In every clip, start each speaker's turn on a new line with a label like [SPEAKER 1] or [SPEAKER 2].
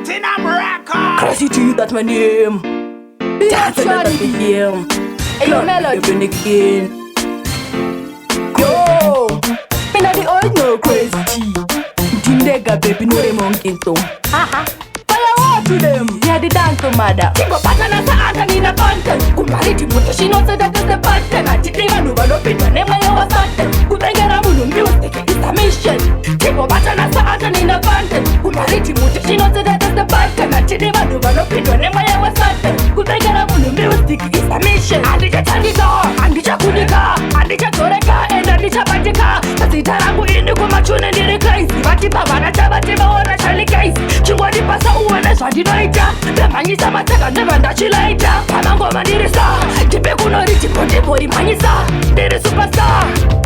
[SPEAKER 1] Platinum record.
[SPEAKER 2] Crazy to you, that's my name. That's another game.
[SPEAKER 3] Hey, yo, Melody.
[SPEAKER 2] You're again. Yo, me not the old no crazy G. Dindega baby no them monkey too. Fire to them. Yeah, the dance to mother.
[SPEAKER 3] Tingo patana sa ata nina content. Kumariti muto she knows that is the pattern. I didn't even know what it name I was certain. Kutengera mulu music is a mission. Tingo patana sa ata nina content. Kumariti muto she knows that is the pattern. I didn't even know what it name I was certain. Kutengera mulu music is a mission. Andija Chandika, Andija Kudika, Andija Toreka, and Andija Batika. Tasitarangu ini kumachune ndiri crazy. Batipa banacha batiba wana chali case. Chungwadi pasa uwana swandinoita. Bemanyisa mateka never ndachilaita. Panangoma ndiri star. Tipe kunori tipo manyisa. Ndiri superstar.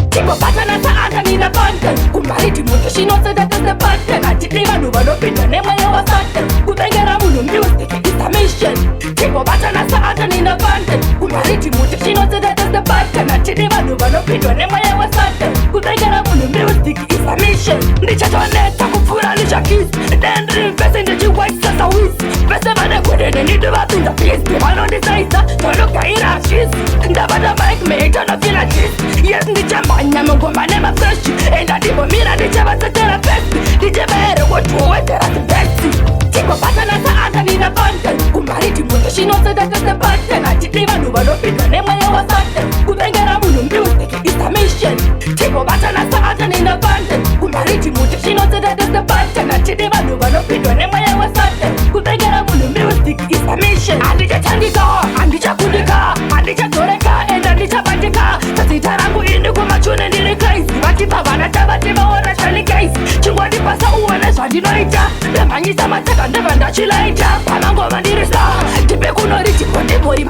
[SPEAKER 3] Tipo patana sa ata nina content. Kumariti muto she knows that is the pattern. Atitiba nuba no pinto nema yawa certain. Kutengera mulu music is a mission. Tipo patana sa ata nina content. Kumariti muto she knows that is the pattern. Atitiba nuba no pinto nema yawa certain. Kutengera mulu music is a mission. Ndichatoneta kufura lisha kiss. Then reinvest in the G-White sasa wiz. Bese vane kwede ni duba pinta peace. Wano disaisa, toloka ina shiz. Ndabada mic me turn up ina shiz. Yes, ndichambanya mungoma nema fresh. Enda dibo mira ndichaba setera best. Ndichebere watu wetera si best. Tipo patana sa ata nina content. Kumariti muto she knows that is the pattern. Atitiba nuba no pinto nema yawa certain. Kutengera mulu music is a mission. Tipo patana sa ata nina content. Kumariti muto she knows that is the pattern. Atitiba nuba no pinto nema yawa certain. Kutengera mulu music is a mission. Andija Chandika, Andija Kudika, Andija Toreka, and Andija Batika. Tasitarangu ini kumachune ndiri crazy. Batipa banacha batiba wana chali case. Chungwadi pasa uwana swandinoita. Bemanyisa mateka never ndachilaita. Panangoma ndiri star. Tipe kunori tipo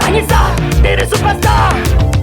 [SPEAKER 3] manyisa. Ndiri superstar.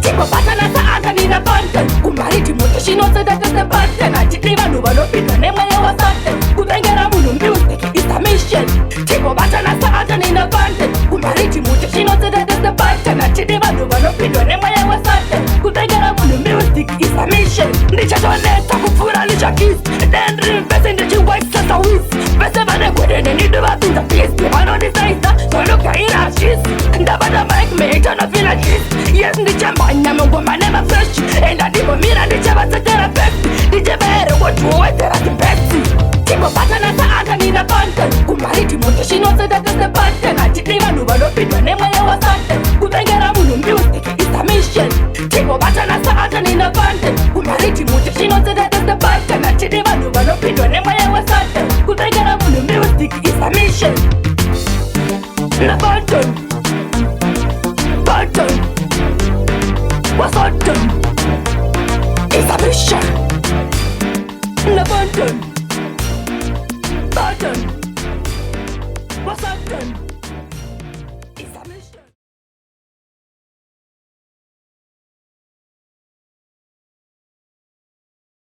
[SPEAKER 3] Tipo patana sa ata nina content. Kumariti muto she knows that is the pattern. Atitiba nuba no pinto nema yawa certain. Kutengera mulu music is a mission. Tipo patana sa ata nina content. Kumariti muto she knows that is the pattern. Atitiba nuba no pinto nema yawa certain. Kutengera mulu music is a mission. Ndichatoneta kufura lisha kiss. Then reinvest in the G-White sasa wiz. Bese vane kwede ni duba pinta peace. Wano disaisa, toloka ina shiz. Ndabada mic me turn up ina shiz. Yes, ndichambanya mungoma nema fresh. Enda dibo mira ndichaba setera best. Ndichebere watu wetera si best. Tipo patana sa ata nina content. Kumariti muto she knows that is the pattern. Atitiba nuba no pinto nema yawa certain. Kutengera mulu music is a mission. Tipo patana sa ata nina content. Kumariti muto she knows that is the pattern. Atitiba nuba no pinto nema yawa certain. Kutengera mulu music is a mission. Na pattern. What's certain? It's a mission. Na pattern. What's certain?